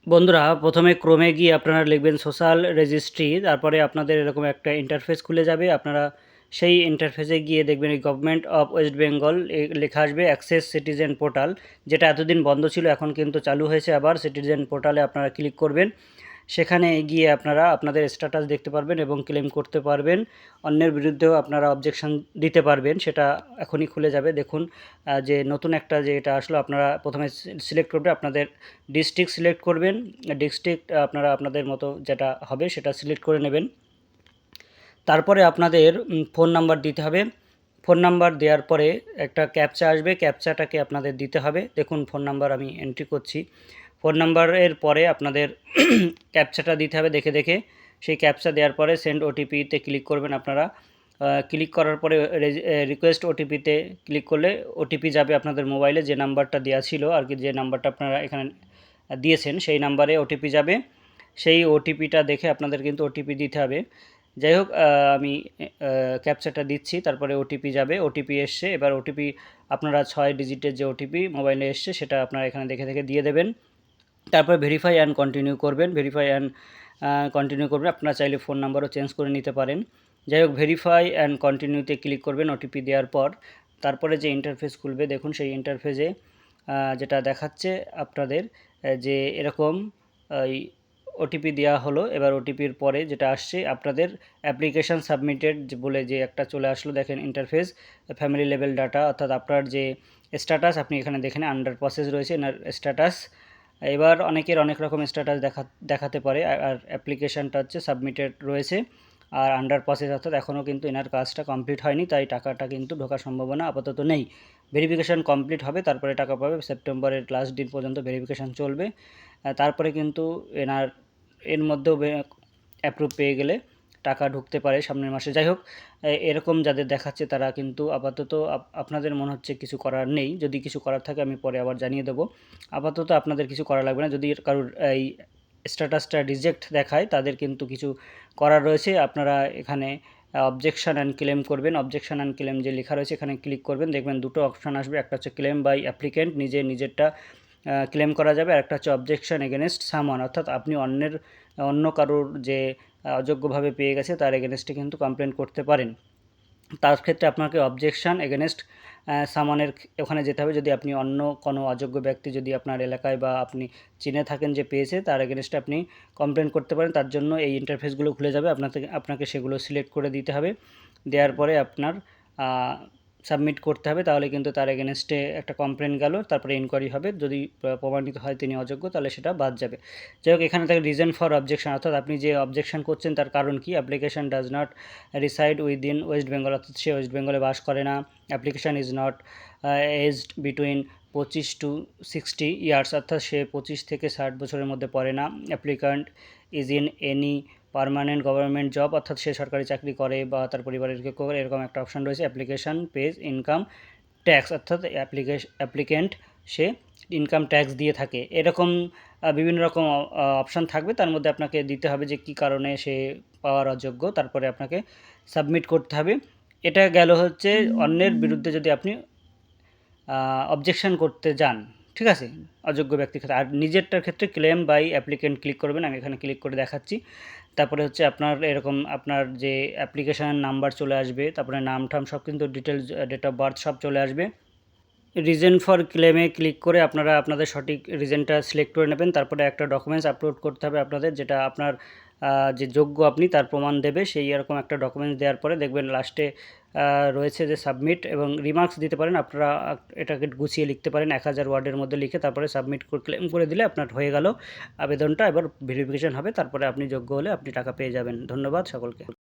বন্ধুরা প্রথমে ক্রোমে গিয়ে আপনারা লিখবেন সোশ্যাল রেজিস্ট্রি, তারপরে আপনাদের এরকম একটা ইন্টারফেস খুলে যাবে। আপনারা সেই ইন্টারফেসে গিয়ে দেখবেন এই গভর্নমেন্ট অফ ওয়েস্ট বেঙ্গল লেখা আসবে অ্যাক্সেস সিটিজেন পোর্টাল, যেটা এতদিন বন্ধ ছিল, এখন কিন্তু চালু হয়েছে আবার। সিটিজেন পোর্টালে আপনারা ক্লিক করবেন, সেখানে গিয়ে আপনারা আপনাদের স্ট্যাটাস দেখতে পারবেন এবং ক্লেম করতে পারবেন। অন্যের বিরুদ্ধেও আপনারা অবজেকশন দিতে পারবেন, সেটা এখনই খুলে যাবে। দেখুন যে নতুন একটা যে এটা আসলো, আপনারা প্রথমে সিলেক্ট করবে আপনাদের ডিস্ট্রিক্ট সিলেক্ট করবেন। ডিস্ট্রিক্ট আপনারা আপনাদের মতো যেটা হবে সেটা সিলেক্ট করে নেবেন। তারপরে আপনাদের ফোন নাম্বার দিতে হবে। ফোন নাম্বার দেওয়ার পরে একটা ক্যাপচা আসবে, ক্যাপচাটাকে আপনাদের দিতে হবে। দেখুন ফোন নাম্বার আমি এন্ট্রি করছি। ফোন নাম্বারের পরে আপনাদের ক্যাপচাটা দিতে হবে দেখে দেখে। সেই ক্যাপচা দেওয়ার পরে সেন্ড ওটিপিতে ক্লিক করবেন আপনারা। ক্লিক করার পরে রিকোয়েস্ট ওটিপিতে ক্লিক করলে ওটিপি যাবে আপনাদের মোবাইলে, যে নাম্বারটা দেওয়া ছিল আর কি, যে নাম্বারটা আপনারা এখানে দিয়েছেন সেই নাম্বারে ওটিপি যাবে। সেই ওটিপিটা দেখে আপনাদের কিন্তু ওটিপি দিতে হবে। যাই হোক, আমি ক্যাপচাটা দিচ্ছি, তারপরে ওটিপি যাবে। ওটিপি এসছে, এবার ওটিপি আপনারা 6 ডিজিটের যে ওটিপি মোবাইলে এসছে সেটা আপনারা এখানে দেখে দেখে দিয়ে দেবেন। তারপরে ভেরিফাই অ্যান্ড কন্টিনিউ করবেন। ভেরিফাই অ্যান্ড কন্টিনিউ করবেন। আপনারা চাইলে ফোন নাম্বারও চেঞ্জ করে নিতে পারেন। যাই হোক, ভেরিফাই অ্যান্ড কন্টিনিউতে ক্লিক করবেন ওটিপি দেওয়ার পর। তারপরে যে ইন্টারফেস খুলবে দেখুন, সেই ইন্টারফেসে যেটা দেখাচ্ছে আপনাদের যে এরকম ওটিপি দেওয়া হলো। এবার ওটিপির পরে যেটা আসছে আপনাদের অ্যাপ্লিকেশান সাবমিটেড বলে যে একটা চলে আসলো, দেখেন ইন্টারফেস ফ্যামিলি লেভেল ডাটা, অর্থাৎ আপনার যে স্ট্যাটাস আপনি এখানে দেখেন আন্ডার প্রসেস রয়েছে এনার স্ট্যাটাস। এবার অনেকের অনেক রকম স্ট্যাটাস দেখাতে পারে, আর অ্যাপ্লিকেশানটা হচ্ছে সাবমিটেড রয়েছে আর আন্ডার প্রসেস, অর্থাৎ এখনও কিন্তু এনার কাজটা কমপ্লিট হয়নি, তাই টাকাটা কিন্তু ঢোকার সম্ভাবনা আপাতত নেই। ভেরিফিকেশান কমপ্লিট হবে, তারপরে টাকা পাবে। সেপ্টেম্বরের লাস্ট দিন পর্যন্ত ভেরিফিকেশান চলবে। তারপরে কিন্তু এর মধ্যেও অ্যাপ্রুভ পেয়ে গেলে টাকা ঢুকতে পারে সামনের মাসে। যাই হোক, এরকম যাদের দেখাচ্ছে তারা কিন্তু আপাতত আপনাদের মনে হচ্ছে কিছু করার নেই। যদি কিছু করার থাকে আমি পরে আবার জানিয়ে দেবো। আপাতত আপনাদের কিছু করা লাগবে না। যদি কারোর এই স্ট্যাটাসটা রিজেক্ট দেখায় তাদের কিন্তু কিছু করার রয়েছে। আপনারা এখানে অবজেকশান অ্যান্ড ক্লেম করবেন। অবজেকশান অ্যান্ড ক্লেম যে লেখা রয়েছে এখানে ক্লিক করবেন, দেখবেন দুটো অপশান আসবে। একটা হচ্ছে ক্লেম বাই অ্যাপ্লিক্যান্ট, নিজেরটা ক্লেম করা যাবে, আর একটা হচ্ছে অবজেকশন এগেনস্ট সামওয়ান, অর্থাৎ আপনি অন্য কারোর যে অযোগ্যভাবে পেয়ে গেছে তার এগেনস্টে কিন্তু কমপ্লেন করতে পারেন। তার ক্ষেত্রে আপনাকে অবজেকশন এগেনস্ট সামানের ওখানে যেতে হবে। যদি আপনি অন্য কোনো অযোগ্য ব্যক্তি যদি আপনার এলাকায় বা আপনি চিনে থাকেন যে পেয়েছে, তার এগেনস্টে আপনি কমপ্লেন করতে পারেন। তার জন্য এই ইন্টারফেসগুলো খুলে যাবে, আপনাকে সেগুলো সিলেক্ট করে দিতে হবে। দেওয়ার পরে আপনার সাবমিট করতে হবে, তাহলে কিন্তু তার এগেনস্টে একটা কমপ্লেন গেল। তারপরে ইনকোয়ারি হবে, যদি প্রমাণিত হয় তিনি অযোগ্য তাহলে সেটা বাদ যাবে। যাই হোক, এখানে থাকে রিজন ফর অবজেকশন, অর্থাৎ আপনি যে অবজেকশন করছেন তার কারণ কি। Application does not reside within West Bengal, অর্থাৎ সে ওয়েস্ট বেঙ্গলে বাস করে না। Application is not aged between 25 to 60 years, অর্থাৎ সে 25 থেকে 60 বছরের মধ্যে পড়ে না। Applicant is in any permanent government job, অর্থাৎ সে সরকারি চাকরি করে বা তার পরিবারের কেউ করে, এরকম একটা অপশান রয়েছে। অ্যাপ্লিকেশান পেজ ইনকাম ট্যাক্স, অর্থাৎ অ্যাপ্লিক্যান্ট সে ইনকাম ট্যাক্স দিয়ে থাকে। এরকম বিভিন্ন রকম অপশান থাকবে, তার মধ্যে আপনাকে দিতে হবে যে কী কারণে সে পাওয়ার অযোগ্য, তারপরে আপনাকে সাবমিট করতে হবে। এটা গেল হচ্ছে অন্যের বিরুদ্ধে যদি আপনি অবজেকশন করতে যান, ঠিক আছে, অযোগ্য ব্যক্তির ক্ষেত্রে। আর নিজেরটার ক্ষেত্রে ক্লেম বাই অ্যাপ্লিক্যান্ট ক্লিক করবেন, আমি এখানে ক্লিক করে দেখাচ্ছি। তারপরে হচ্ছে আপনার এরকম আপনার যে অ্যাপ্লিকেশানের নাম্বার চলে আসবে, তারপরে নাম টাম সব কিন্তু ডিটেলস, ডেট অফ বার্থ সব চলে আসবে। রিজন ফর ক্লেমে ক্লিক করে আপনারা আপনাদের সঠিক রিজনটা সিলেক্ট করে নেবেন। তারপরে একটা ডকুমেন্টস আপলোড করতে হবে আপনাদের, যেটা আপনার যে যোগ্য আপনি তার প্রমাণ দেবে। সেই এরকম একটা ডকুমেন্টস দেওয়ার পরে দেখবেন লাস্টে রয়েছে যে সাবমিট এবং রিমার্কস দিতে পারেন। আপনারা এটাকে গুছিয়ে লিখতে পারেন 1000 ওয়ার্ডের মধ্যে লিখে, তারপরে সাবমিট ক্লেম করে দিলে আপনার হয়ে গেল আবেদনটা। এবার ভেরিফিকেশন হবে, তারপরে আপনি যোগ্য হলে আপনি টাকা পেয়ে যাবেন। ধন্যবাদ সকলকে।